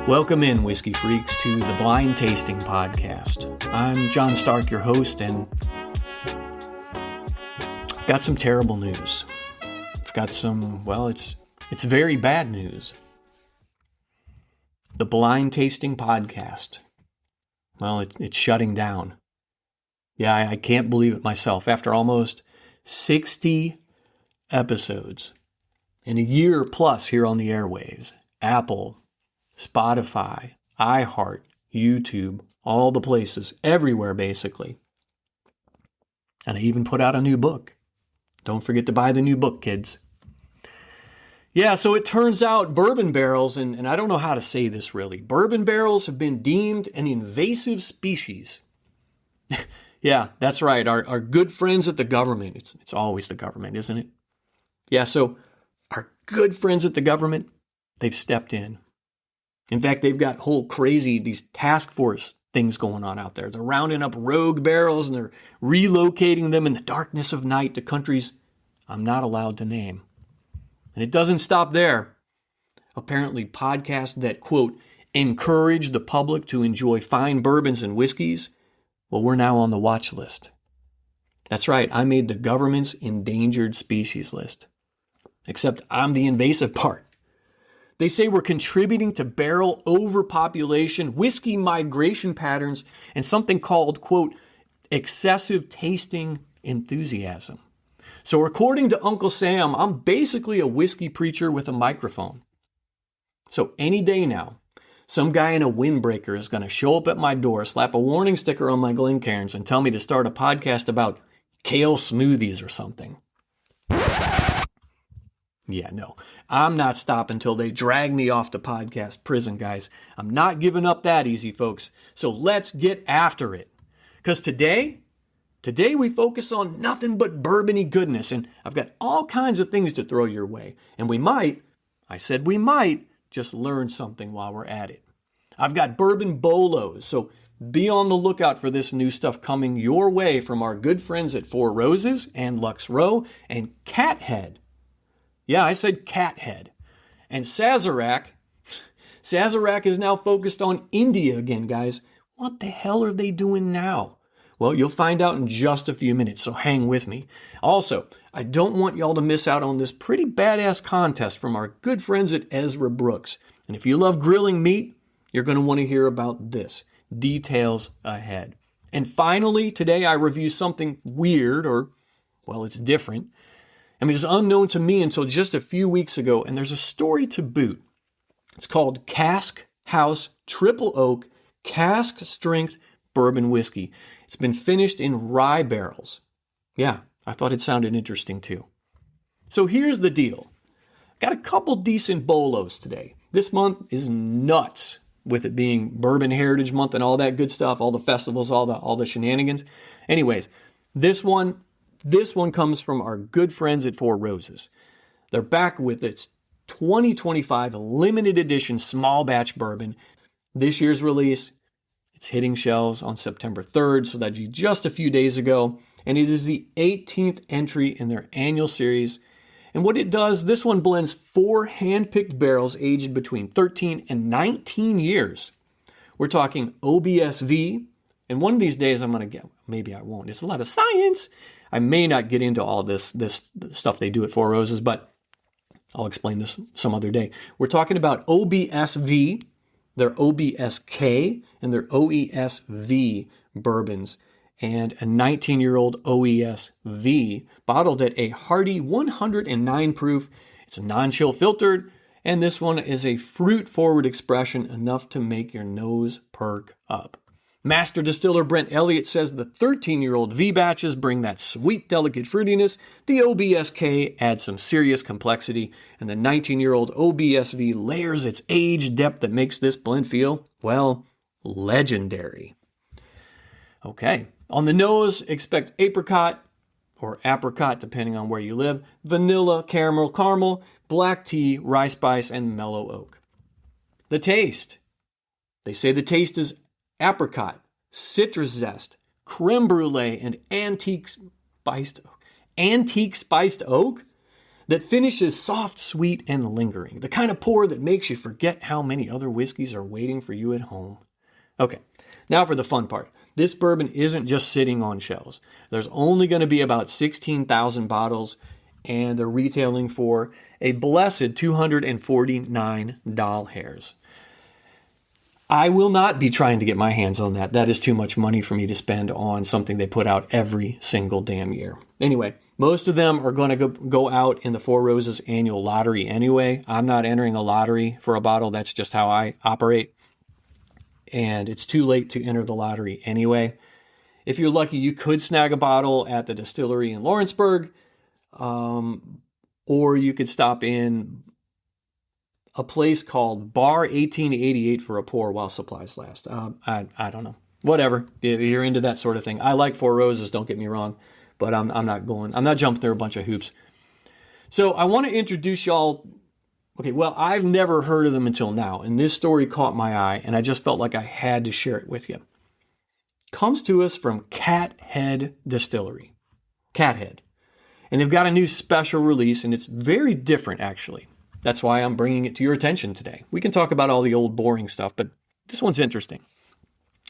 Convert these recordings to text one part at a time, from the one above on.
Welcome in, whiskey freaks, to the Blind Tasting Podcast. I'm John Stark, your host, and I've got some terrible news. I've got some, it's very bad news. The Blind Tasting Podcast, it's shutting down. Yeah, I can't believe it myself. After almost 60 episodes and a year plus here on the airwaves, Apple, Spotify, iHeart, YouTube, all the places, everywhere basically. And I even put out a new book. Don't forget to buy the new book, kids. Yeah, so it turns out bourbon barrels, and I don't know how to say this really, bourbon barrels have been deemed an invasive species. Yeah, that's right. Our good friends at the government, it's always the government, isn't it? Yeah, so our good friends at the government, they've stepped in. In fact, they've got these task force things going on out there. They're rounding up rogue barrels and they're relocating them in the darkness of night to countries I'm not allowed to name. And it doesn't stop there. Apparently, podcasts that, quote, encourage the public to enjoy fine bourbons and whiskeys, well, we're now on the watch list. That's right, I made the government's endangered species list. Except I'm the invasive part. They say we're contributing to barrel overpopulation, whiskey migration patterns, and something called, quote, excessive tasting enthusiasm. So according to Uncle Sam, I'm basically a whiskey preacher with a microphone. So any day now, some guy in a windbreaker is going to show up at my door, slap a warning sticker on my Glencairns, and tell me to start a podcast about kale smoothies or something. Yeah, no, I'm not stopping until they drag me off to podcast prison, guys. I'm not giving up that easy, folks. So let's get after it. Because today we focus on nothing but bourbony goodness, and I've got all kinds of things to throw your way. And we might just learn something while we're at it. I've got bourbon bolos, so be on the lookout for this new stuff coming your way from our good friends at Four Roses and Lux Row and Cathead. Yeah, I said Cathead. And Sazerac is now focused on India again, guys. What the hell are they doing now? Well, you'll find out in just a few minutes, so hang with me. Also, I don't want y'all to miss out on this pretty badass contest from our good friends at Ezra Brooks. And if you love grilling meat, you're going to want to hear about this. Details ahead. And finally, today I review something weird, it's different. It's unknown to me until just a few weeks ago, and there's a story to boot. It's called Cask House Triple Oak Cask Strength Bourbon Whiskey. It's been finished in rye barrels. Yeah, I thought it sounded interesting too. So here's the deal. Got a couple decent bolos today. This month is nuts with it being Bourbon Heritage Month and all that good stuff, all the festivals, all the shenanigans. Anyways, this one comes from our good friends at Four Roses. They're back with its 2025 limited edition small batch bourbon. This year's release, it's hitting shelves on September 3rd, so that'd be just a few days ago. And it is the 18th entry in their annual series. And what it does, this one blends 4 hand-picked barrels aged between 13 and 19 years. We're talking OBSV. And one of these days I'm going to get, maybe I won't. It's a lot of science. I may not get into all this stuff they do at Four Roses, but I'll explain this some other day. We're talking about OBSV, their OBSK, and their OESV bourbons, and a 19-year-old OESV bottled at a hearty 109 proof. It's non-chill filtered, and this one is a fruit-forward expression enough to make your nose perk up. Master distiller Brent Elliott says the 13-year-old V batches bring that sweet, delicate fruitiness. The OBSK adds some serious complexity, and the 19-year-old OBSV layers its age depth that makes this blend feel, legendary. Okay, on the nose, expect apricot, or apricot depending on where you live, vanilla, caramel, black tea, rye spice, and mellow oak. The taste. They say the taste is apricot, citrus zest, creme brulee, and antique spiced oak. that finishes soft, sweet, and lingering. The kind of pour that makes you forget how many other whiskeys are waiting for you at home. Okay, now for the fun part. This bourbon isn't just sitting on shelves. There's only going to be about 16,000 bottles, and they're retailing for a blessed $249. I will not be trying to get my hands on that. That is too much money for me to spend on something they put out every single damn year. Anyway, most of them are going to go out in the Four Roses annual lottery anyway. I'm not entering a lottery for a bottle. That's just how I operate. And it's too late to enter the lottery anyway. If you're lucky, you could snag a bottle at the distillery in Lawrenceburg, or you could stop in a place called Bar 1888 for a pour while supplies last. I don't know. Whatever. If you're into that sort of thing. I like Four Roses, don't get me wrong, but I'm not jumping through a bunch of hoops. So I want to introduce y'all. Okay, well, I've never heard of them until now, and this story caught my eye, and I just felt like I had to share it with you. Comes to us from Cathead Distillery. Cathead. And they've got a new special release, and it's very different, actually. That's why I'm bringing it to your attention today. We can talk about all the old boring stuff, but this one's interesting.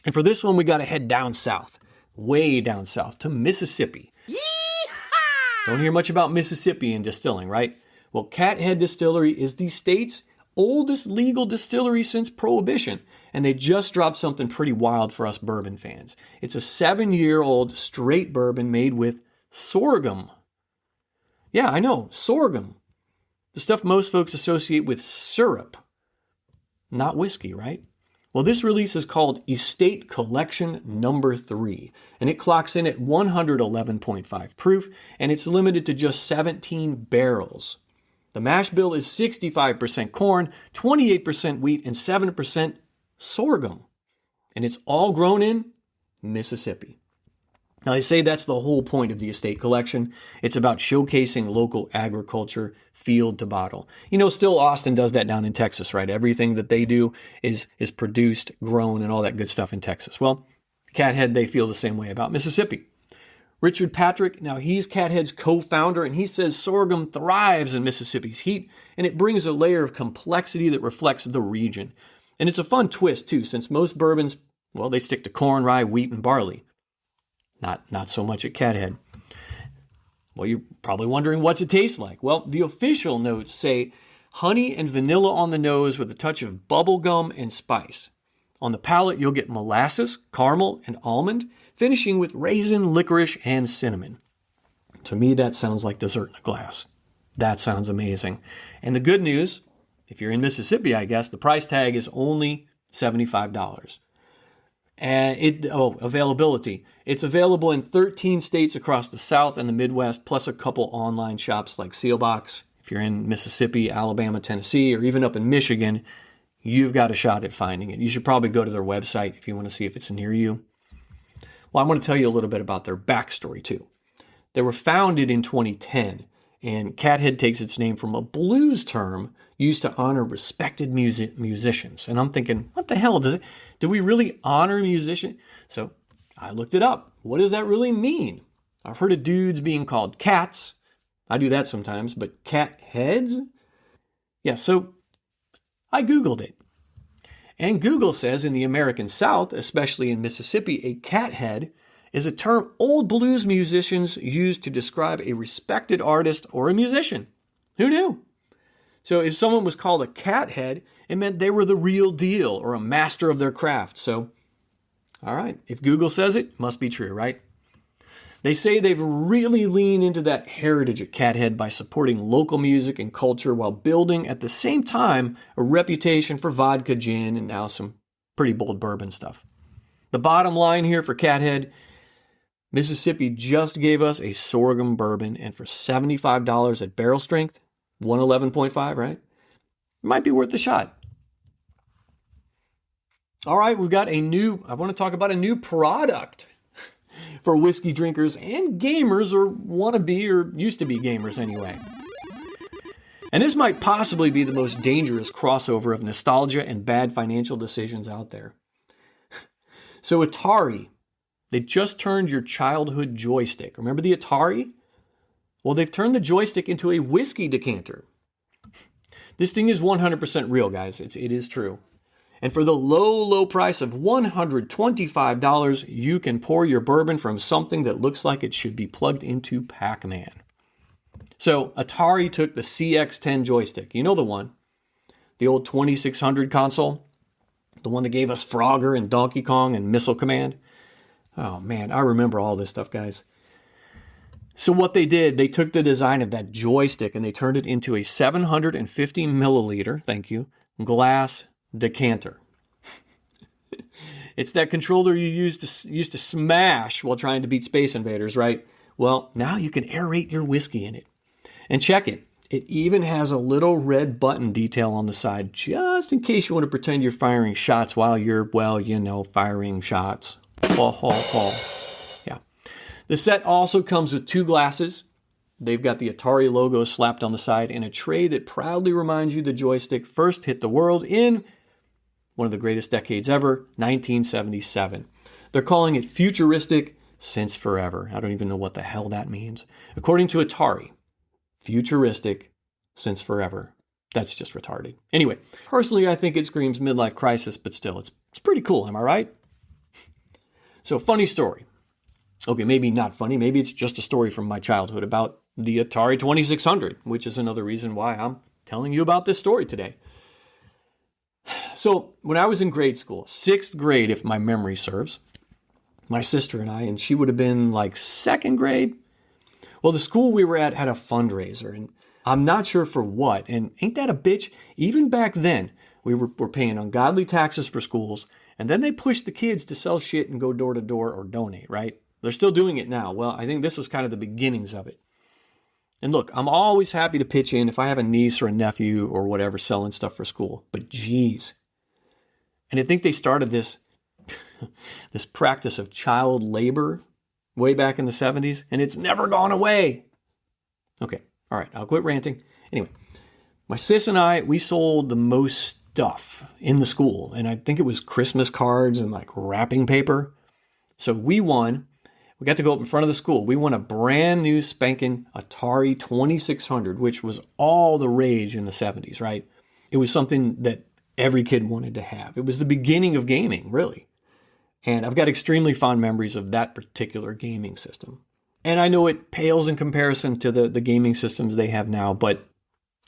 And for this one, we got to head down south, way down south to Mississippi. Yeehaw! Don't hear much about Mississippi in distilling, right? Well, Cathead Distillery is the state's oldest legal distillery since Prohibition, and they just dropped something pretty wild for us bourbon fans. It's a 7-year-old straight bourbon made with sorghum. Yeah, I know, sorghum. The stuff most folks associate with syrup, not whiskey, right? Well, this release is called Estate Collection Number 3, and it clocks in at 111.5 proof, and it's limited to just 17 barrels. The mash bill is 65% corn, 28% wheat, and 7% sorghum. And it's all grown in Mississippi. Now, they say that's the whole point of the estate collection. It's about showcasing local agriculture, field to bottle. You know, still Austin does that down in Texas, right? Everything that they do is produced, grown, and all that good stuff in Texas. Well, Cathead, they feel the same way about Mississippi. Richard Patrick, now he's Cathead's co-founder, and he says sorghum thrives in Mississippi's heat, and it brings a layer of complexity that reflects the region. And it's a fun twist, too, since most bourbons, well, they stick to corn, rye, wheat, and barley. Not so much at Cathead. Well, you're probably wondering what's it taste like. Well, the official notes say honey and vanilla on the nose with a touch of bubble gum and spice. On the palate, you'll get molasses, caramel, and almond, finishing with raisin, licorice, and cinnamon. To me, that sounds like dessert in a glass. That sounds amazing. And the good news, if you're in Mississippi, I guess, the price tag is only $75. And availability. It's available in 13 states across the South and the Midwest, plus a couple online shops like Sealbox. If you're in Mississippi, Alabama, Tennessee, or even up in Michigan, you've got a shot at finding it. You should probably go to their website if you want to see if it's near you. Well, I want to tell you a little bit about their backstory, too. They were founded in 2010, and Cathead takes its name from a blues term used to honor respected musicians. And I'm thinking, what the hell do we really honor musicians? So I looked it up. What does that really mean? I've heard of dudes being called cats. I do that sometimes, but cat heads? Yeah, so I Googled it. And Google says in the American South, especially in Mississippi, a cathead is a term old blues musicians use to describe a respected artist or a musician. Who knew? So if someone was called a cathead, it meant they were the real deal or a master of their craft. So, all right, if Google says it, must be true, right? They say they've really leaned into that heritage at Cathead by supporting local music and culture while building at the same time a reputation for vodka, gin, and now some pretty bold bourbon stuff. The bottom line here for Cathead, Mississippi just gave us a sorghum bourbon, and for $75 at barrel strength, 111.5, right? It might be worth the shot. All right, I want to talk about a new product for whiskey drinkers and gamers, or wannabe, or used to be gamers anyway. And this might possibly be the most dangerous crossover of nostalgia and bad financial decisions out there. So Atari, they just turned your childhood joystick. Remember the Atari? Well, they've turned the joystick into a whiskey decanter. This thing is 100% real, guys. It is true. And for the low price of $125, you can pour your bourbon from something that looks like it should be plugged into Pac-Man. So Atari took the CX-10 joystick. You know the one. The old 2600 console. The one that gave us Frogger and Donkey Kong and Missile Command. Oh man, I remember all this stuff, guys. So what they did, they took the design of that joystick and they turned it into a 750 milliliter, thank you, glass decanter. It's that controller you used to smash while trying to beat Space Invaders, right? Well, now you can aerate your whiskey in it. And check it. It even has a little red button detail on the side, just in case you want to pretend you're firing shots while you're, firing shots. Ho, ho, ho. Yeah. The set also comes with 2 glasses. They've got the Atari logo slapped on the side and a tray that proudly reminds you the joystick first hit the world in one of the greatest decades ever, 1977. They're calling it futuristic since forever. I don't even know what the hell that means. According to Atari, futuristic since forever. That's just retarded. Anyway, personally, I think it screams midlife crisis, but still, it's pretty cool, am I right? So, funny story. Okay, maybe not funny. Maybe it's just a story from my childhood about the Atari 2600, which is another reason why I'm telling you about this story today. So, when I was in grade school, 6th grade, if my memory serves, my sister and she would have been like 2nd grade. Well, the school we were at had a fundraiser, and I'm not sure for what. And ain't that a bitch? Even back then, we were paying ungodly taxes for schools, and then they pushed the kids to sell shit and go door to door or donate, right? They're still doing it now. Well, I think this was kind of the beginnings of it. And look, I'm always happy to pitch in if I have a niece or a nephew or whatever selling stuff for school. But geez. And I think they started this practice of child labor way back in the 70s, and it's never gone away. Okay, all right, I'll quit ranting. Anyway, my sis and I, we sold the most stuff in the school, and I think it was Christmas cards and like wrapping paper. So we got to go up in front of the school. We won a brand new spanking Atari 2600, which was all the rage in the 70s, right? It was something that every kid wanted to have. It was the beginning of gaming, really. And I've got extremely fond memories of that particular gaming system. And I know it pales in comparison to the gaming systems they have now, but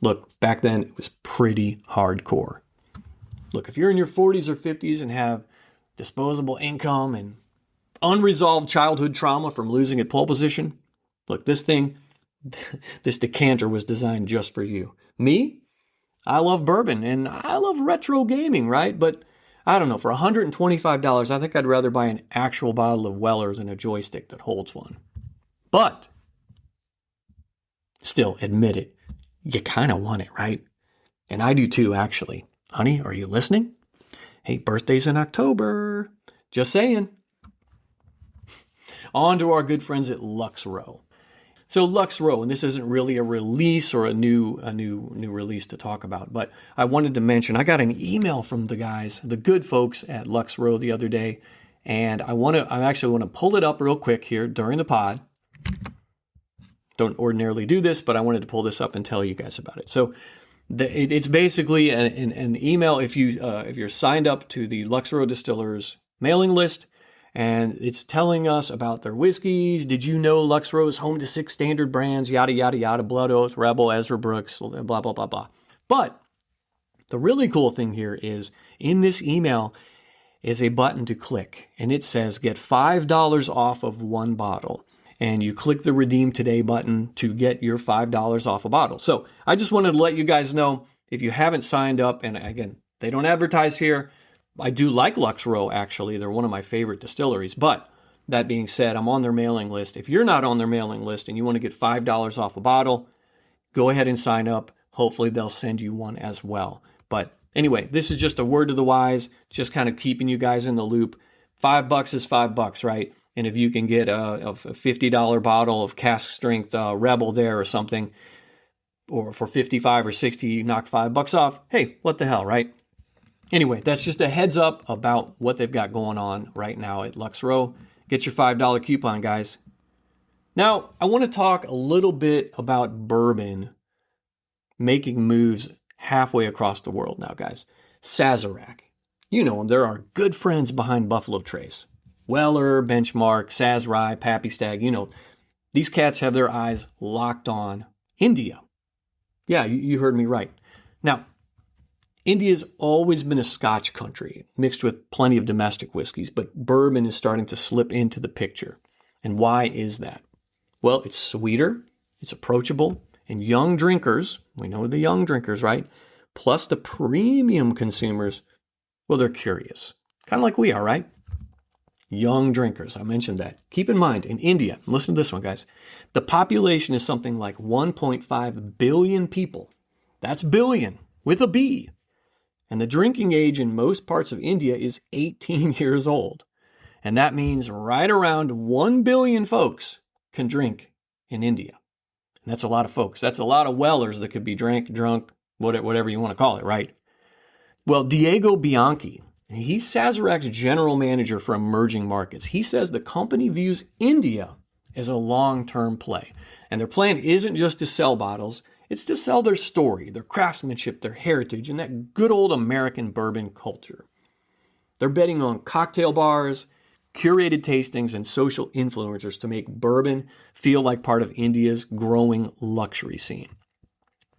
look, back then it was pretty hardcore. Look, if you're in your 40s or 50s and have disposable income and unresolved childhood trauma from losing at pole position, look, this decanter was designed just for you. Me? I love bourbon and I love retro gaming, right? But I don't know, for $125, I think I'd rather buy an actual bottle of Weller than a joystick that holds one. But still, admit it, you kind of want it, right? And I do too, actually. Honey, are you listening? Hey, birthday's in October. Just saying. On to our good friends at Lux Row. So Lux Row, and this isn't really a release or a new release to talk about, but I wanted to mention I got an email from the guys, the good folks at Lux Row the other day, and I actually want to pull it up real quick here during the pod. Don't ordinarily do this, but I wanted to pull this up and tell you guys about it. So it's basically an email if you're signed up to the Lux Row Distillers mailing list. And it's telling us about their whiskeys. Did you know Lux Row is home to 6 standard brands? Yada, yada, yada. Blood Oath, Rebel, Ezra Brooks, blah, blah, blah, blah. But the really cool thing here is in this email is a button to click. And it says get $5 off of 1 bottle. And you click the Redeem Today button to get your $5 off a bottle. So I just wanted to let you guys know if you haven't signed up, and again, they don't advertise here. I do like Lux Row, actually. They're one of my favorite distilleries. But that being said, I'm on their mailing list. If you're not on their mailing list and you want to get $5 off a bottle, go ahead and sign up. Hopefully they'll send you one as well. But anyway, this is just a word to the wise, just kind of keeping you guys in the loop. $5 is $5, right? And if you can get a $50 bottle of cask strength Rebel there or something, or for 55 or 60, you knock $5 off. Hey, what the hell, right? Anyway, that's just a heads up about what they've got going on right now at Lux Row. Get your $5 coupon, guys. Now, I want to talk a little bit about bourbon making moves halfway across the world now, guys. Sazerac. You know them. They're our good friends behind Buffalo Trace. Weller, Benchmark, Sazerac, Pappy Stag. You know, these cats have their eyes locked on India. Yeah, you heard me right. Now, India's always been a Scotch country, mixed with plenty of domestic whiskeys, but bourbon is starting to slip into the picture. And why is that? Well, it's sweeter, it's approachable, and young drinkers, we know the young drinkers, right? Plus the premium consumers, well, they're curious. Kind of like we are, right? Young drinkers, I mentioned that. Keep in mind, in India, listen to this one, guys, the population is something like 1.5 billion people. That's billion, with a B. And the drinking age in most parts of India is 18 years old. And that means right around 1 billion folks can drink in India. And that's a lot of folks. That's a lot of Wellers that could be drunk, whatever you want to call it, right? Well, Diego Bianchi, he's Sazerac's general manager for emerging markets. He says the company views India as a long-term play. And their plan isn't just to sell bottles, it's to sell their story, their craftsmanship, their heritage, and that good old American bourbon culture. They're betting on cocktail bars, curated tastings, and social influencers to make bourbon feel like part of India's growing luxury scene.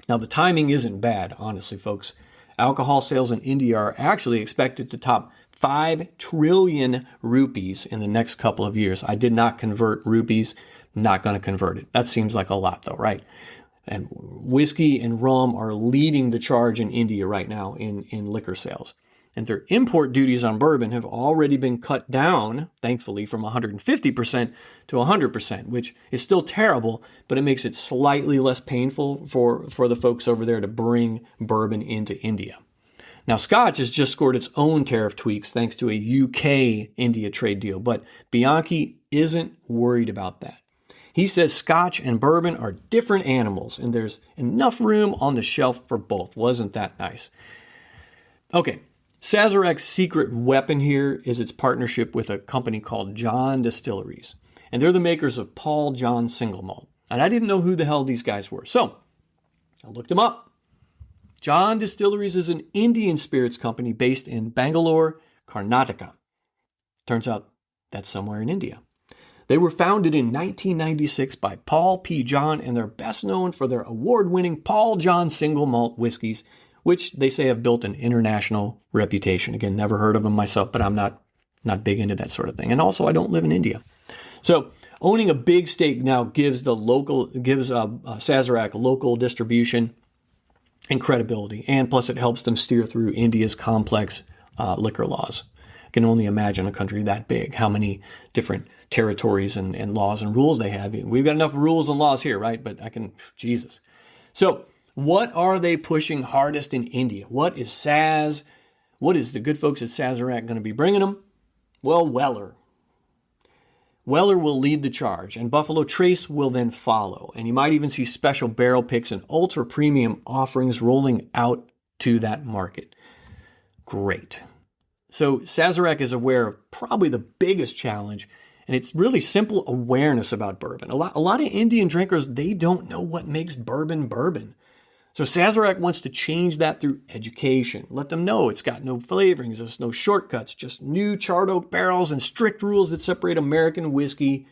Now, the timing isn't bad, honestly, folks. Alcohol sales in India are actually expected to top 5 trillion rupees in the next couple of years. I did not convert rupees, not going to convert it. That seems like a lot, though, right? And whiskey and rum are leading the charge in India right now in liquor sales. And their import duties on bourbon have already been cut down, thankfully, from 150% to 100%, which is still terrible, but it makes it slightly less painful for the folks over there to bring bourbon into India. Now, Scotch has just scored its own tariff tweaks thanks to a UK-India trade deal, but Bianchi isn't worried about that. He says Scotch and bourbon are different animals, and there's enough room on the shelf for both. Wasn't that nice? Okay, Sazerac's secret weapon here is its partnership with a company called John Distilleries, and they're the makers of Paul John Single Malt. And I didn't know who the hell these guys were, so I looked them up. John Distilleries is an Indian spirits company based in Bangalore, Karnataka. Turns out that's somewhere in India. They were founded in 1996 by Paul P. John, and they're best known for their award-winning Paul John Single Malt whiskeys, which they say have built an international reputation. Again, never heard of them myself, but I'm not big into that sort of thing. And also, I don't live in India. So owning a big stake now gives Sazerac local distribution and credibility, and plus it helps them steer through India's complex liquor laws. I can only imagine a country that big, how many different territories and laws and rules they have. We've got enough rules and laws here, right? But Jesus. So what are they pushing hardest in India? What is the good folks at Sazerac going to be bringing them? Well, Weller. Weller will lead the charge, and Buffalo Trace will then follow. And you might even see special barrel picks and ultra-premium offerings rolling out to that market. Great. So Sazerac is aware of probably the biggest challenge, and it's really simple awareness about bourbon. A lot of Indian drinkers, they don't know what makes bourbon bourbon. So Sazerac wants to change that through education. Let them know it's got no flavorings, there's no shortcuts, just new charred oak barrels and strict rules that separate American whiskey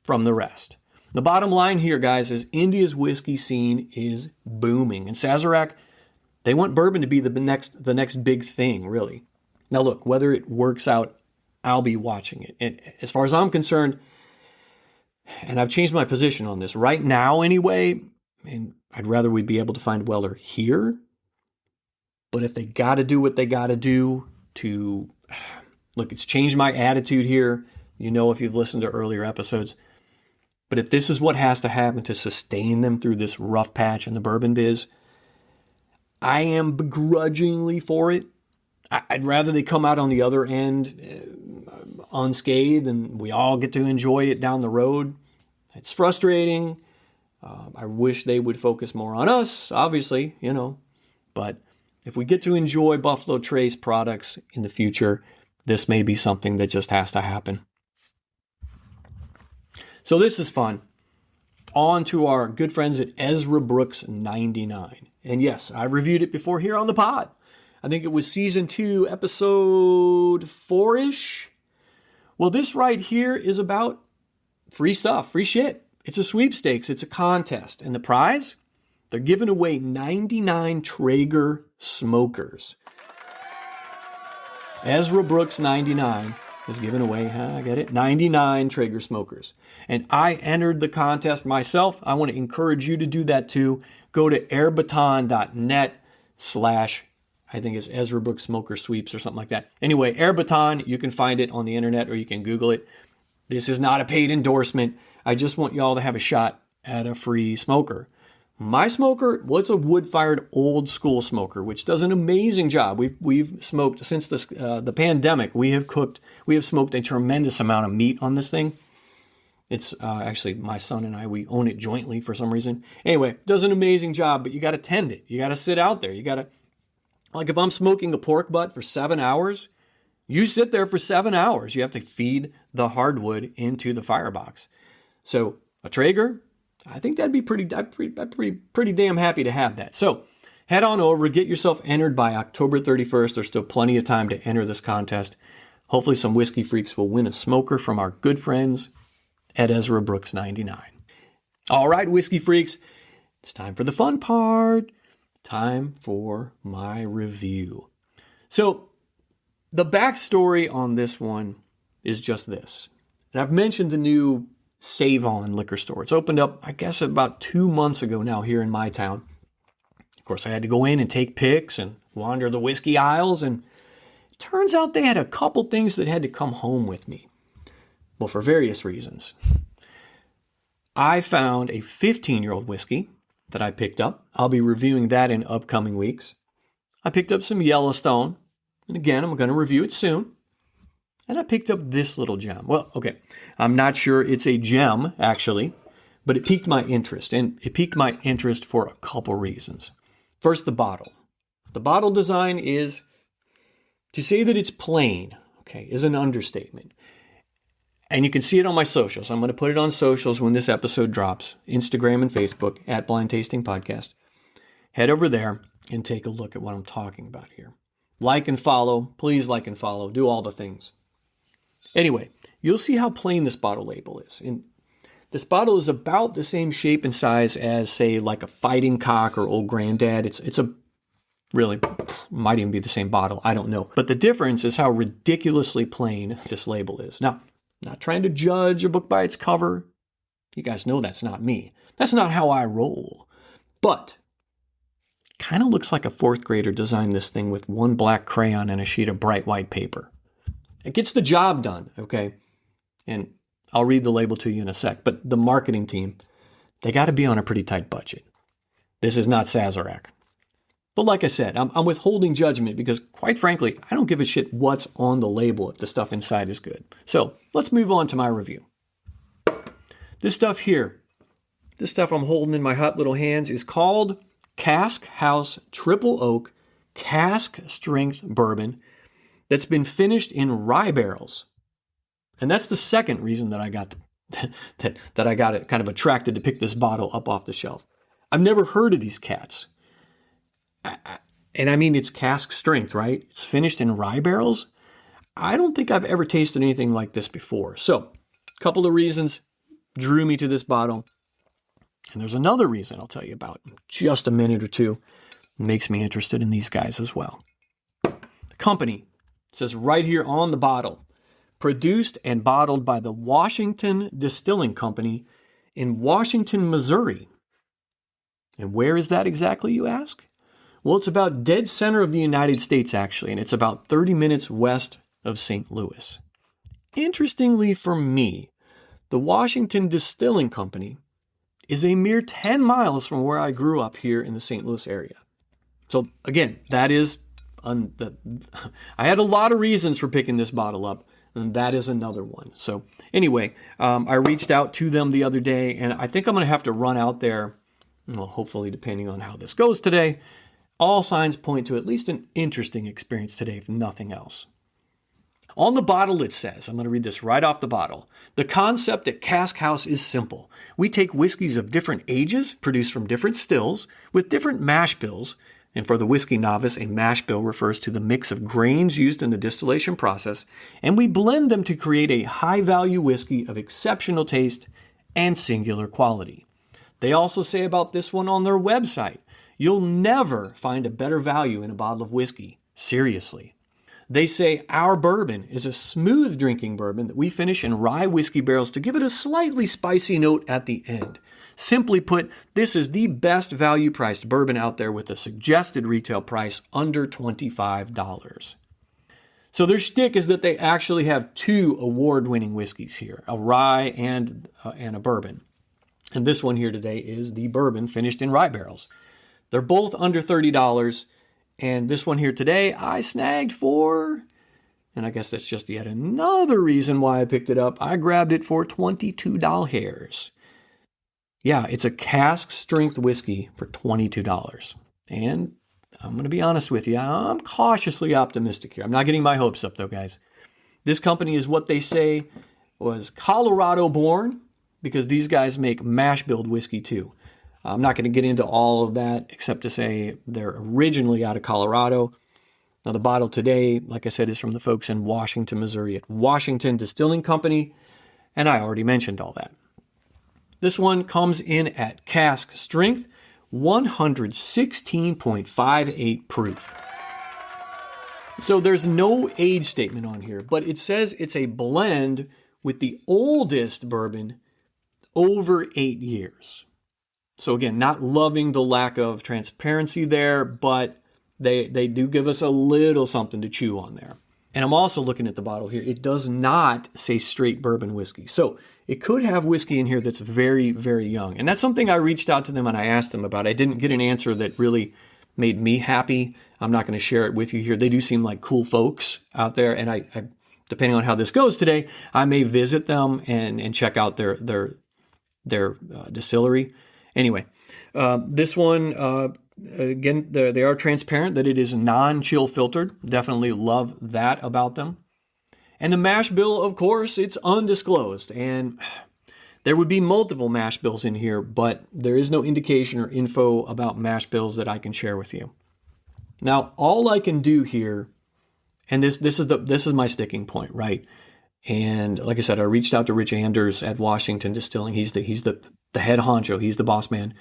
from the rest. The bottom line here, guys, is India's whiskey scene is booming. And Sazerac, they want bourbon to be the next big thing, really. Now look, whether it works out, I'll be watching it. And as far as I'm concerned, and I've changed my position on this, right now anyway, and I'd rather we be able to find Weller here. But if they got to do what they got to do to, look, it's changed my attitude here. You know, if you've listened to earlier episodes. But if this is what has to happen to sustain them through this rough patch in the bourbon biz, I am begrudgingly for it. I'd rather they come out on the other end unscathed and we all get to enjoy it down the road. It's frustrating. I wish they would focus more on us, obviously, but if we get to enjoy Buffalo Trace products in the future, this may be something that just has to happen. So this is fun. on to our good friends at Ezra Brooks 99. And yes, I reviewed it before here on the pod. I think it was season 2, episode 4-ish. Well, this right here is about free stuff, free shit. It's a sweepstakes. It's a contest. And the prize? They're giving away 99 Traeger smokers. Ezra Brooks 99 is giving away, I get it, 99 Traeger smokers. And I entered the contest myself. I want to encourage you to do that too. Go to airbaton.net/ I think it's Ezra Brooks Smoker Sweeps or something like that. Anyway, Airbaton, you can find it on the internet or you can Google it. This is not a paid endorsement. I just want y'all to have a shot at a free smoker. My smoker was a wood-fired old school smoker, which does an amazing job. We've smoked since the pandemic. We have smoked a tremendous amount of meat on this thing. It's actually my son and I, we own it jointly for some reason. Anyway, does an amazing job, but you got to tend it. You got to sit out there. You got to, like if I'm smoking a pork butt for 7 hours, you sit there for 7 hours. You have to feed the hardwood into the firebox. So a Traeger, I think that'd be pretty damn happy to have that. So head on over, get yourself entered by October 31st. There's still plenty of time to enter this contest. Hopefully some whiskey freaks will win a smoker from our good friends at Ezra Brooks 99. All right, whiskey freaks, it's time for the fun part. Time for my review. So the backstory on this one is just this. And I've mentioned the new Save On liquor store. It's opened up, I guess, about 2 months ago now here in my town. Of course, I had to go in and take pics and wander the whiskey aisles. And it turns out they had a couple things that had to come home with me. Well, for various reasons. I found a 15-year-old whiskey that I picked up. I'll be reviewing that in upcoming weeks. I picked up some Yellowstone. And again, I'm going to review it soon. And I picked up this little gem. Well, okay, I'm not sure it's a gem, actually, but it piqued my interest. And it piqued my interest for a couple reasons. First, the bottle. The bottle design is, to say that it's plain, okay, is an understatement. And you can see it on my socials. I'm going to put it on socials when this episode drops. Instagram and Facebook at Blind Tasting Podcast. Head over there and take a look at what I'm talking about here. Like and follow. Please like and follow. Do all the things. Anyway, you'll see how plain this bottle label is. And this bottle is about the same shape and size as, say, like a Fighting Cock or Old Granddad. It's a really, might even be the same bottle. I don't know. But the difference is how ridiculously plain this label is. Now, not trying to judge a book by its cover. You guys know that's not me. That's not how I roll. But it kind of looks like a fourth grader designed this thing with one black crayon and a sheet of bright white paper. It gets the job done, okay? And I'll read the label to you in a sec. But the marketing team, they got to be on a pretty tight budget. This is not Sazerac. But like I said, I'm withholding judgment because, quite frankly, I don't give a shit what's on the label if the stuff inside is good. So let's move on to my review. This stuff here, this stuff I'm holding in my hot little hands is called Cask House Triple Oak Cask Strength Bourbon that's been finished in rye barrels. And that's the second reason that I got that I got it kind of attracted to pick this bottle up off the shelf. I've never heard of these cats. And I mean, it's cask strength, right? It's finished in rye barrels. I don't think I've ever tasted anything like this before. So, a couple of reasons drew me to this bottle. And there's another reason I'll tell you about in just a minute or two. It makes me interested in these guys as well. The company says right here on the bottle, produced and bottled by the Washington Distilling Company in Washington, Missouri. And where is that exactly, you ask? Well, it's about dead center of the United States, actually, and it's about 30 minutes west of St. Louis. Interestingly for me, the Washington Distilling Company is a mere 10 miles from where I grew up here in the St. Louis area. So again, that is, I had a lot of reasons for picking this bottle up, and that is another one. So anyway, I reached out to them the other day, and I think I'm going to have to run out there, well, hopefully depending on how this goes today. All signs point to at least an interesting experience today, if nothing else. On the bottle it says, I'm going to read this right off the bottle, the concept at Cask House is simple. We take whiskeys of different ages, produced from different stills, with different mash bills, and for the whiskey novice, a mash bill refers to the mix of grains used in the distillation process, and we blend them to create a high-value whiskey of exceptional taste and singular quality. They also say about this one on their website, you'll never find a better value in a bottle of whiskey. Seriously. They say our bourbon is a smooth drinking bourbon that we finish in rye whiskey barrels to give it a slightly spicy note at the end. Simply put, this is the best value priced bourbon out there with a suggested retail price under $25. So their shtick is that they actually have two award-winning whiskeys here, a rye and a bourbon. And this one here today is the bourbon finished in rye barrels. They're both under $30. And this one here today, I snagged for, and I guess that's just yet another reason why I picked it up. I grabbed it for $22. Yeah, it's a cask strength whiskey for $22. And I'm going to be honest with you, I'm cautiously optimistic here. I'm not getting my hopes up though, guys. This company is what they say was Colorado born, because these guys make mash billed whiskey too. I'm not going to get into all of that except to say they're originally out of Colorado. Now, the bottle today, like I said, is from the folks in Washington, Missouri at Washington Distilling Company, and I already mentioned all that. This one comes in at cask strength, 116.58 proof. So there's no age statement on here, but it says it's a blend with the oldest bourbon over 8 years. So again, not loving the lack of transparency there, but they do give us a little something to chew on there. And I'm also looking at the bottle here. It does not say straight bourbon whiskey. So it could have whiskey in here that's very, very young. And that's something I reached out to them and I asked them about. I didn't get an answer that really made me happy. I'm not going to share it with you here. They do seem like cool folks out there. And I depending on how this goes today, I may visit them and check out their distillery. Anyway, this one, again, they are transparent that it is non-chill filtered. Definitely love that about them. And the mash bill, of course, it's undisclosed. And there would be multiple mash bills in here, but there is no indication or info about mash bills that I can share with you. Now, all I can do here, and this is my sticking point, right? And like I said, I reached out to Rich Anders at Washington Distilling. He's the head honcho. He's the boss man.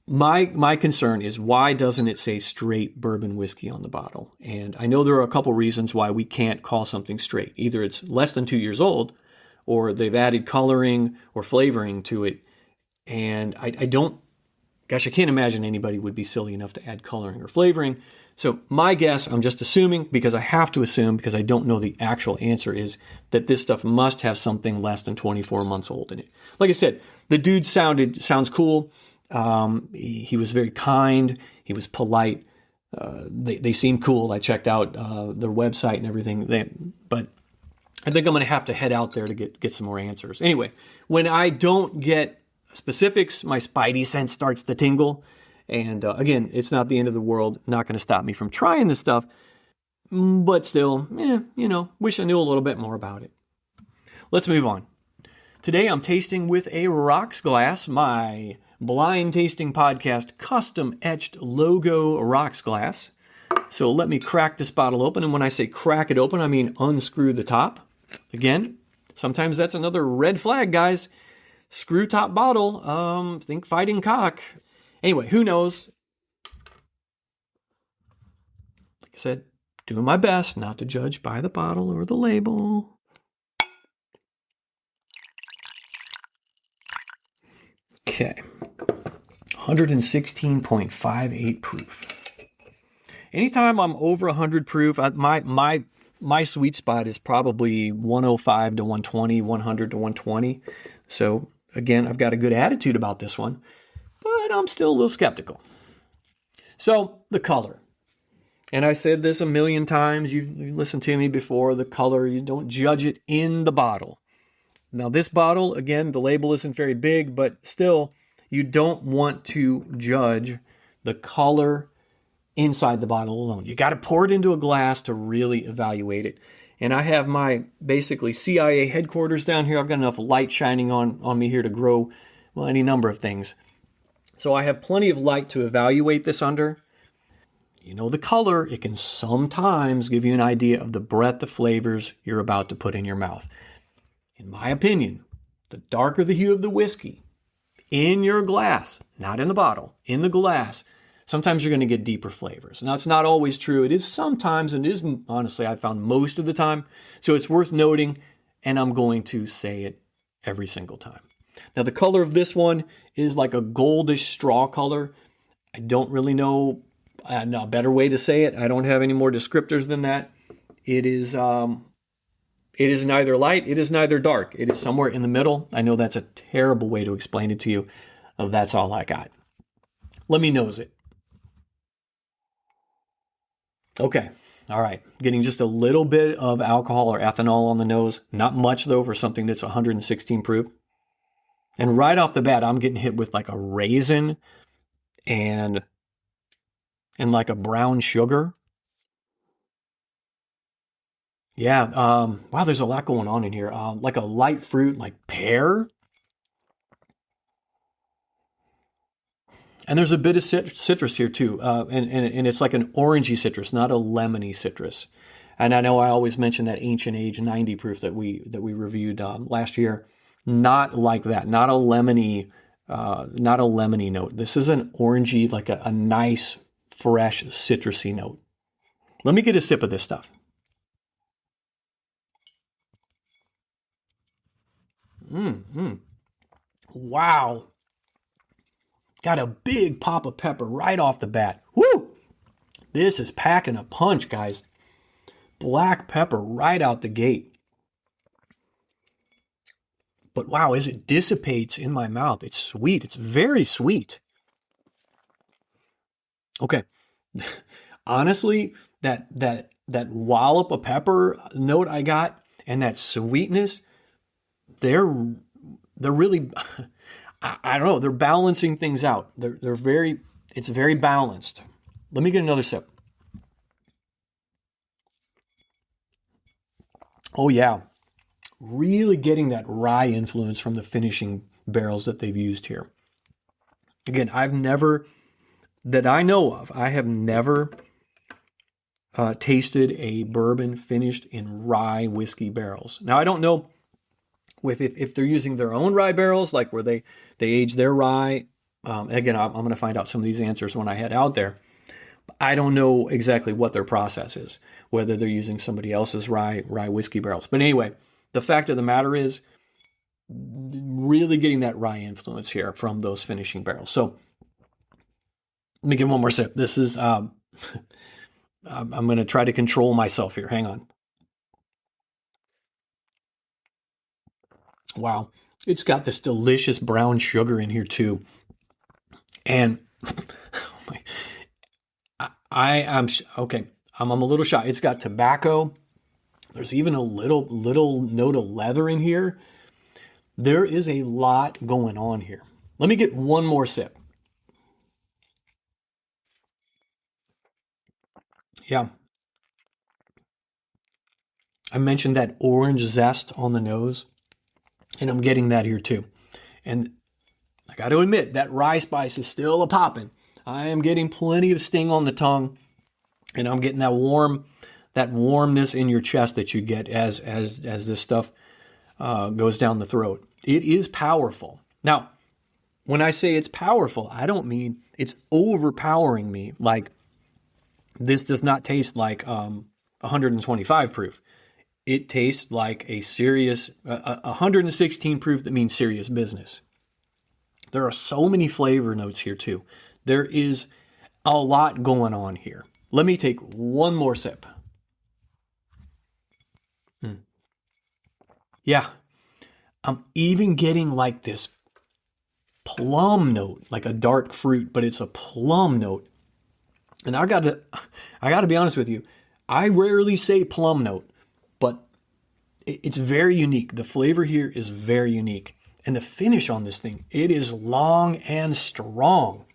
My concern is, why doesn't it say straight bourbon whiskey on the bottle? And I know there are a couple reasons why we can't call something straight. Either it's less than 2 years old, or they've added coloring or flavoring to it. And I can't imagine anybody would be silly enough to add coloring or flavoring. So my guess, I'm just assuming, because I have to assume, because I don't know the actual answer, is that this stuff must have something less than 24 months old in it. Like I said, the dude sounds cool. He was very kind. He was polite. They seemed cool. I checked out their website and everything. But I think I'm going to have to head out there to get some more answers. Anyway, when I don't get specifics, my spidey sense starts to tingle. And again, it's not the end of the world. Not going to stop me from trying this stuff. But still, wish I knew a little bit more about it. Let's move on. Today I'm tasting with a rocks glass, my blind tasting podcast custom etched logo rocks glass. So let me crack this bottle open. And when I say crack it open, I mean unscrew the top. Again, sometimes that's another red flag, guys. Screw top bottle. Think fighting cock. Anyway, who knows? Like I said, doing my best not to judge by the bottle or the label. Okay. 116.58 proof. Anytime I'm over 100 proof, my sweet spot is probably 105 to 120, 100 to 120. So again, I've got a good attitude about this one, but I'm still a little skeptical. So the color. And I said this a million times. You've listened to me before. The color, you don't judge it in the bottle. Now this bottle, again, the label isn't very big, but still, you don't want to judge the color inside the bottle alone. You got to pour it into a glass to really evaluate it. And I have my basically CIA headquarters down here. I've got enough light shining on me here to grow, well, any number of things. So I have plenty of light to evaluate this under. You know, the color, it can sometimes give you an idea of the breadth of flavors you're about to put in your mouth. In my opinion, the darker the hue of the whiskey in your glass, not in the bottle, in the glass, sometimes you're going to get deeper flavors. Now, it's not always true. It is sometimes, and it is, honestly, I've found most of the time. So it's worth noting, and I'm going to say it every single time. Now, the color of this one is like a goldish straw color. I don't really know a better way to say it. I don't have any more descriptors than that. It is neither light, it is neither dark. It is somewhere in the middle. I know that's a terrible way to explain it to you. That's all I got. Let me nose it. Okay, all right. Getting just a little bit of alcohol or ethanol on the nose. Not much, though, for something that's 116 proof. And right off the bat, I'm getting hit with like a raisin and like a brown sugar. Yeah, wow, there's a lot going on in here. Like a light fruit, like pear. And there's a bit of citrus here too, and it's like an orangey citrus, not a lemony citrus. And I know I always mention that Ancient Age 90 proof that we reviewed last year. Not like that, not a lemony note. This is an orangey, like a nice, fresh, citrusy note. Let me get a sip of this stuff. Wow. Got a big pop of pepper right off the bat. Woo! This is packing a punch, guys. Black pepper right out the gate. But wow, as it dissipates in my mouth, it's sweet. It's very sweet. Okay. Honestly, that wallop of pepper note I got and that sweetness, they're really, I don't know, they're balancing things out. It's very balanced. Let me get another sip. Oh yeah, really getting that rye influence from the finishing barrels that they've used here. Again, that I know of, I have never tasted a bourbon finished in rye whiskey barrels. Now, I don't know if they're using their own rye barrels, like where they age their rye. Again, I'm going to find out some of these answers when I head out there. I don't know exactly what their process is, whether they're using somebody else's rye whiskey barrels. But anyway, the fact of the matter is really getting that rye influence here from those finishing barrels. So let me get one more sip. This is, I'm going to try to control myself here. Hang on. Wow. It's got this delicious brown sugar in here too. And I'm okay. I'm a little shy. It's got tobacco. There's even a little note of leather in here. There is a lot going on here. Let me get one more sip. Yeah. I mentioned that orange zest on the nose, and I'm getting that here too. And I got to admit, that rye spice is still a popping. I am getting plenty of sting on the tongue, and I'm getting that warmness in your chest that you get as this stuff goes down the throat. It is powerful. Now, when I say it's powerful, I don't mean it's overpowering me. Like, this does not taste like 125 proof. It tastes like a serious 116 proof that means serious business. There are so many flavor notes here too. There is a lot going on here. Let me take one more sip. Yeah, I'm even getting like this plum note, like a dark fruit, but it's a plum note. And I got to be honest with you. I rarely say plum note, but it's very unique. The flavor here is very unique. And the finish on this thing, it is long and strong.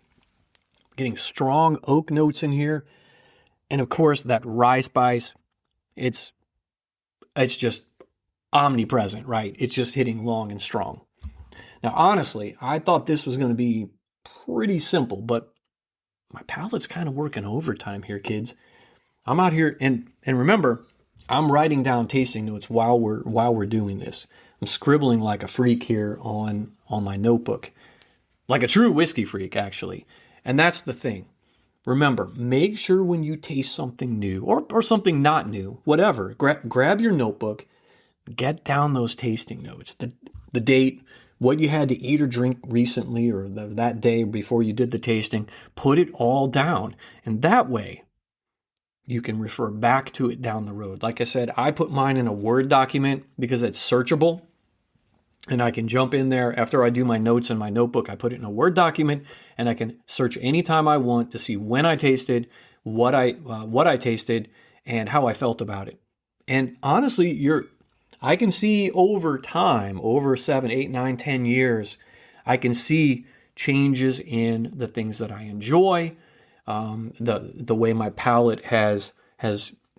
getting strong oak notes in here. And of course, that rye spice, it's just omnipresent, right? It's just hitting long and strong. Now, honestly, I thought this was going to be pretty simple, but my palate's kind of working overtime here, kids. I'm out here, and remember, I'm writing down tasting notes while we're doing this. I'm scribbling like a freak here on my notebook, like a true whiskey freak, actually. And that's the thing. Remember, make sure when you taste something new or something not new, whatever, grab your notebook, get down those tasting notes, the date, what you had to eat or drink recently or that day before you did the tasting, put it all down. And that way, you can refer back to it down the road. Like I said, I put mine in a Word document because it's searchable. And I can jump in there after I do my notes in my notebook. I put it in a Word document, and I can search anytime I want to see when I tasted, what I tasted, and how I felt about it. And honestly, I can see over time, over 7, 8, 9, 10 years, I can see changes in the things that I enjoy, the way my palate has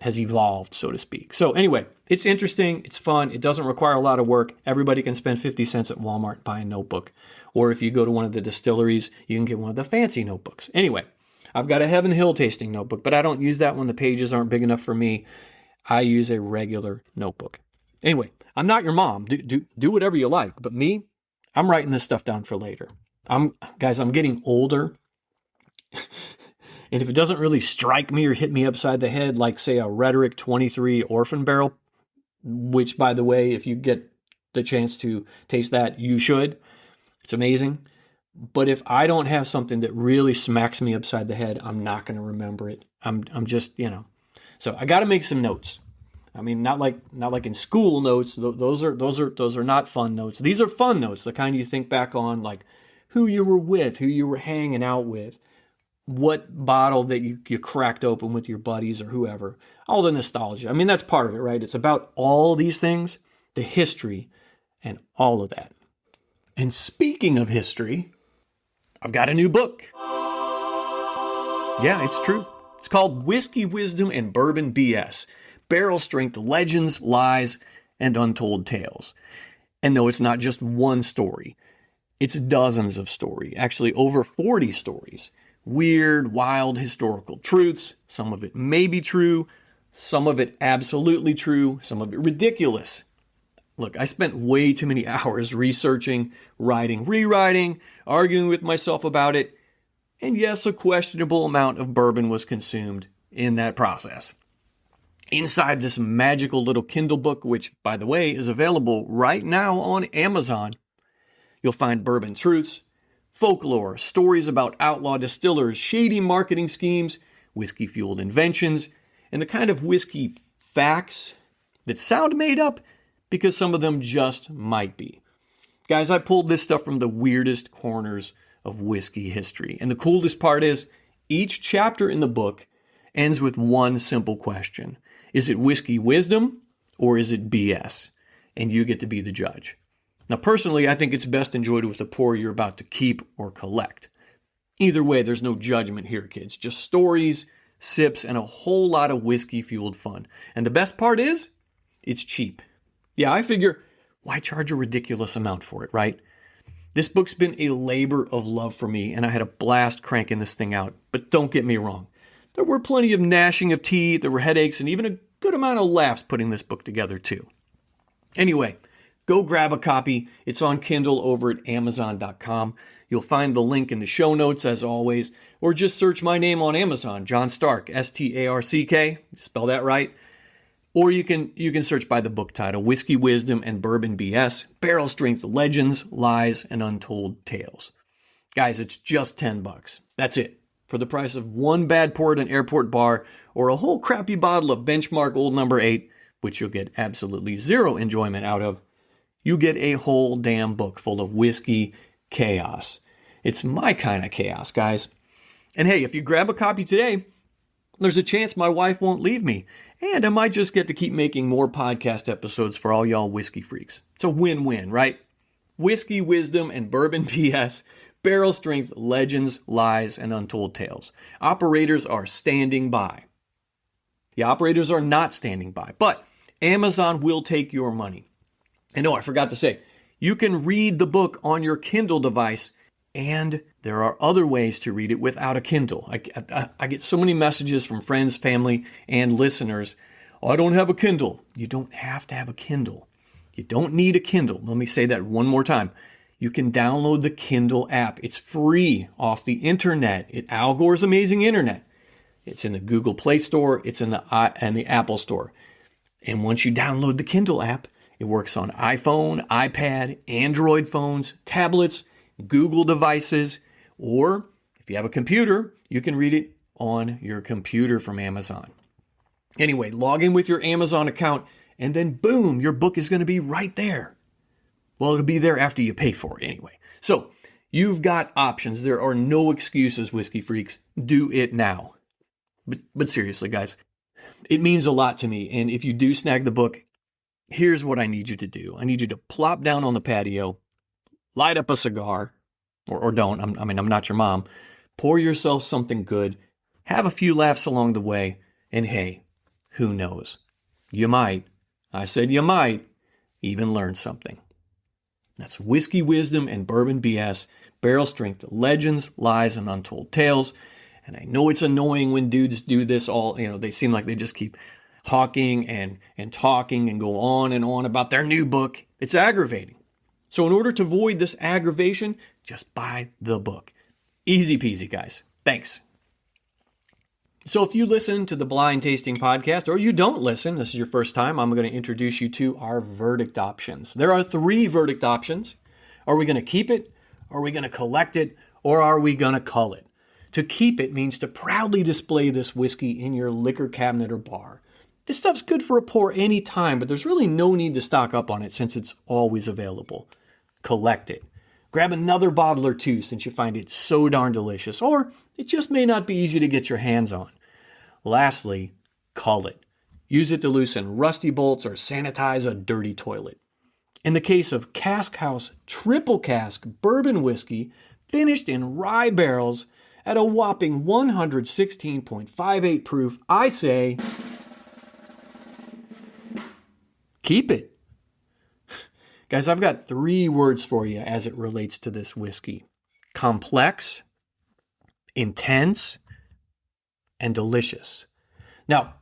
evolved, so to speak. So anyway, it's interesting, it's fun, it doesn't require a lot of work. Everybody can spend 50 cents at Walmart and buy a notebook. Or if you go to one of the distilleries, you can get one of the fancy notebooks. Anyway, I've got a Heaven Hill tasting notebook, but I don't use that when the pages aren't big enough for me. I use a regular notebook. Anyway, I'm not your mom. Do whatever you like. But me, I'm writing this stuff down for later. I'm getting older. And if it doesn't really strike me or hit me upside the head, like, say, a Rhetoric 23 Orphan Barrel, which, by the way, if you get the chance to taste that, you should. It's amazing. But if I don't have something that really smacks me upside the head, I'm not going to remember it. I'm just, So I got to make some notes. I mean, not like in school notes. Those are not fun notes. These are fun notes, the kind you think back on, like who you were with, who you were hanging out with, what bottle that you cracked open with your buddies or whoever. All the nostalgia. I mean, that's part of it, right? It's about all these things, the history, and all of that. And speaking of history, I've got a new book. Yeah, it's true. It's called Whiskey Wisdom and Bourbon BS. Barrel Strength Legends, Lies, and Untold Tales. And no, it's not just one story. It's dozens of stories, actually over 40 stories. Weird, wild, historical truths. Some of it may be true. Some of it absolutely true. Some of it ridiculous. Look, I spent way too many hours researching, writing, rewriting, arguing with myself about it. And yes, a questionable amount of bourbon was consumed in that process. Inside this magical little Kindle book, which, by the way, is available right now on Amazon, you'll find bourbon truths, folklore, stories about outlaw distillers, shady marketing schemes, whiskey-fueled inventions, and the kind of whiskey facts that sound made up because some of them just might be. Guys, I pulled this stuff from the weirdest corners of whiskey history. And the coolest part is, each chapter in the book ends with one simple question. Is it whiskey wisdom or is it BS? And you get to be the judge. Now, personally, I think it's best enjoyed with the pour you're about to keep or collect. Either way, there's no judgment here, kids. Just stories, sips, and a whole lot of whiskey-fueled fun. And the best part is, it's cheap. Yeah, I figure, why charge a ridiculous amount for it, right? This book's been a labor of love for me, and I had a blast cranking this thing out. But don't get me wrong. There were plenty of gnashing of teeth, there were headaches, and even a good amount of laughs putting this book together, too. Anyway, go grab a copy. It's on Kindle over at Amazon.com. You'll find the link in the show notes, as always, or just search my name on Amazon, John Stark, S-T-A-R-C-K, spell that right. Or you can search by the book title, Whiskey Wisdom and Bourbon BS, Barrel Strength Legends, Lies, and Untold Tales. Guys, it's just $10. That's it. For the price of one bad pour at an airport bar or a whole crappy bottle of Benchmark Old No. 8, which you'll get absolutely zero enjoyment out of, you get a whole damn book full of whiskey chaos. It's my kind of chaos, guys. And hey, if you grab a copy today, there's a chance my wife won't leave me, and I might just get to keep making more podcast episodes for all y'all whiskey freaks. It's a win-win, right? Whiskey Wisdom and Bourbon BS, Barrel strength legends, lies, and untold tales. Operators are standing by. The operators are not standing by, but Amazon will take your money. And no, I forgot to say, you can read the book on your Kindle device, and there are other ways to read it without a Kindle. I get so many messages from friends, family, and listeners. Oh, I don't have a Kindle. You don't have to have a Kindle. You don't need a Kindle. Let me say that one more time. You can download the Kindle app. It's free off the internet. Al Gore's amazing internet. It's in the Google Play Store. It's in the Apple Store. And once you download the Kindle app, it works on iPhone, iPad, Android phones, tablets, Google devices, or if you have a computer, you can read it on your computer from Amazon. Anyway, log in with your Amazon account, and then boom, your book is going to be right there. Well, it'll be there after you pay for it anyway. So you've got options. There are no excuses, whiskey freaks. Do it now. But seriously, guys, it means a lot to me. And if you do snag the book, here's what I need you to do. I need you to plop down on the patio, light up a cigar, or don't. I'm not your mom. Pour yourself something good. Have a few laughs along the way. And hey, who knows? You might, I said you might, even learn something. That's Whiskey Wisdom and Bourbon BS, Barrel Strength Legends, Lies, and Untold Tales. And I know it's annoying when dudes do this all, they seem like they just keep talking and talking and go on and on about their new book. It's aggravating. So in order to avoid this aggravation, just buy the book. Easy peasy, guys. Thanks. So if you listen to the Blind Tasting Podcast, or you don't listen, this is your first time, I'm going to introduce you to our verdict options. There are 3 verdict options. Are we going to keep it? Are we going to collect it? Or are we going to cull it? To keep it means to proudly display this whiskey in your liquor cabinet or bar. This stuff's good for a pour any time, but there's really no need to stock up on it since it's always available. Collect it. Grab another bottle or 2 since you find it so darn delicious, or it just may not be easy to get your hands on. Lastly, cull it. Use it to loosen rusty bolts or sanitize a dirty toilet. In the case of Cask House Triple Cask Bourbon Whiskey, finished in rye barrels at a whopping 116.58 proof, I say, keep it. Guys, I've got 3 words for you as it relates to this whiskey. Complex, intense, and delicious. Now,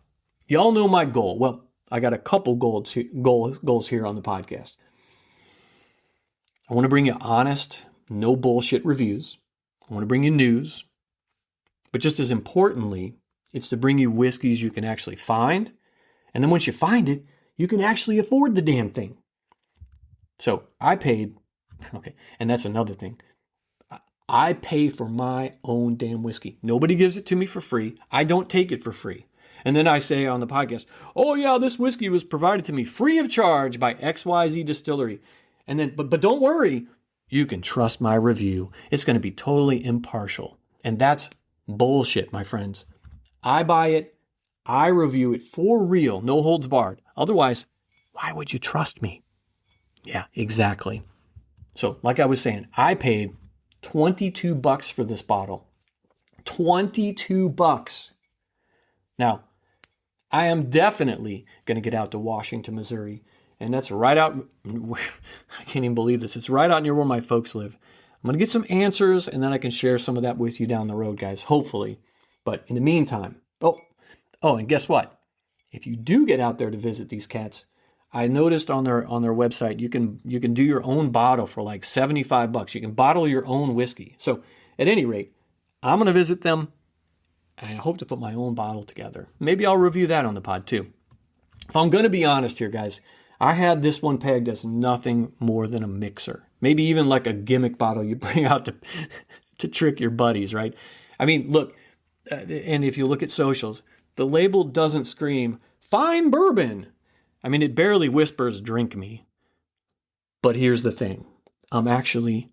y'all know my goal. Well, I got a couple goals here on the podcast. I want to bring you honest, no bullshit reviews. I want to bring you news. But just as importantly, it's to bring you whiskeys you can actually find. And then once you find it, you can actually afford the damn thing. So I paid, okay, and that's another thing. I pay for my own damn whiskey. Nobody gives it to me for free. I don't take it for free. And then I say on the podcast, oh yeah, this whiskey was provided to me free of charge by XYZ Distillery. And then, but don't worry, you can trust my review. It's going to be totally impartial. And that's bullshit, my friends. I buy it. I review it for real. No holds barred. Otherwise, why would you trust me? Yeah, exactly. So like I was saying, I paid $22 for this bottle. $22. Now, I am definitely going to get out to Washington, Missouri. And that's right out, I can't even believe this. It's right out near where my folks live. I'm going to get some answers and then I can share some of that with you down the road, guys, hopefully. But in the meantime, and guess what? If you do get out there to visit these cats, I noticed on their website, you can do your own bottle for like $75. You can bottle your own whiskey. So at any rate, I'm going to visit them. And I hope to put my own bottle together. Maybe I'll review that on the pod too. If I'm going to be honest here, guys, I had this one pegged as nothing more than a mixer. Maybe even like a gimmick bottle you bring out to trick your buddies, right? I mean, look, and if you look at socials, the label doesn't scream, fine bourbon. I mean, it barely whispers, drink me. But here's the thing. I'm actually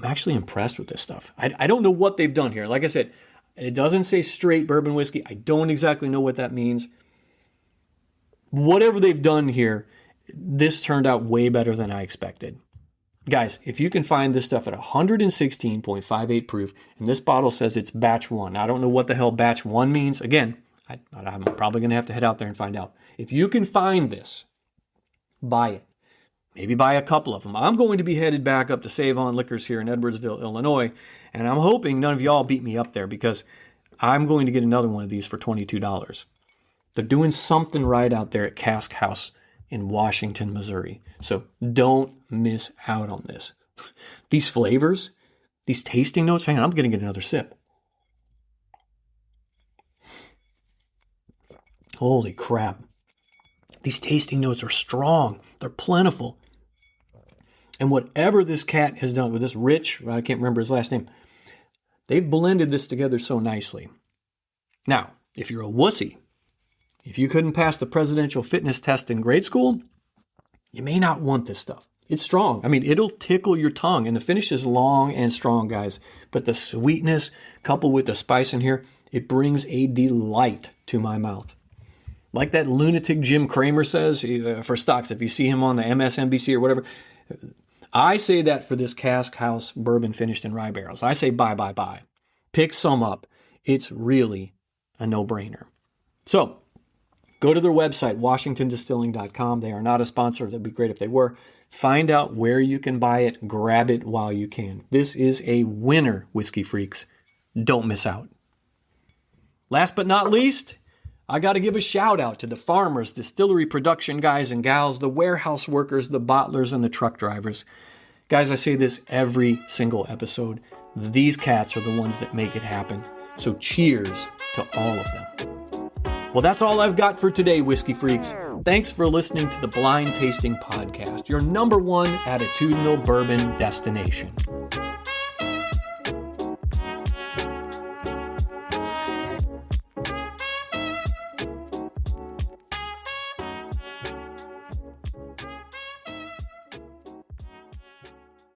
impressed with this stuff. I don't know what they've done here. Like I said, it doesn't say straight bourbon whiskey. I don't exactly know what that means. Whatever they've done here, this turned out way better than I expected. Guys, if you can find this stuff at 116.58 proof, and this bottle says it's batch 1. I don't know what the hell batch 1 means. Again, I'm probably going to have to head out there and find out. If you can find this, buy it. Maybe buy a couple of them. I'm going to be headed back up to Save On Liquors here in Edwardsville, Illinois, and I'm hoping none of y'all beat me up there because I'm going to get another one of these for $22. They're doing something right out there at Cask House in Washington, Missouri. So don't miss out on this. These flavors, these tasting notes, hang on, I'm going to get another sip. Holy crap. These tasting notes are strong. They're plentiful. And whatever this cat has done with this Rich, I can't remember his last name, they've blended this together so nicely. Now, if you're a wussy, if you couldn't pass the presidential fitness test in grade school, you may not want this stuff. It's strong. I mean, it'll tickle your tongue, and the finish is long and strong, guys. But the sweetness, coupled with the spice in here, it brings a delight to my mouth. Like that lunatic Jim Cramer says for stocks, if you see him on the MSNBC or whatever, I say that for this Cask House bourbon finished in rye barrels. I say buy. Pick some up. It's really a no-brainer. So, go to their website, washingtondistilling.com. They are not a sponsor. That'd be great if they were. Find out where you can buy it. Grab it while you can. This is a winner, whiskey freaks. Don't miss out. Last but not least, I got to give a shout out to the farmers, distillery production guys and gals, the warehouse workers, the bottlers, and the truck drivers. Guys, I say this every single episode. These cats are the ones that make it happen. So cheers to all of them. Well, that's all I've got for today, whiskey freaks. Thanks for listening to the Blind Tasting Podcast, your #1 attitudinal bourbon destination.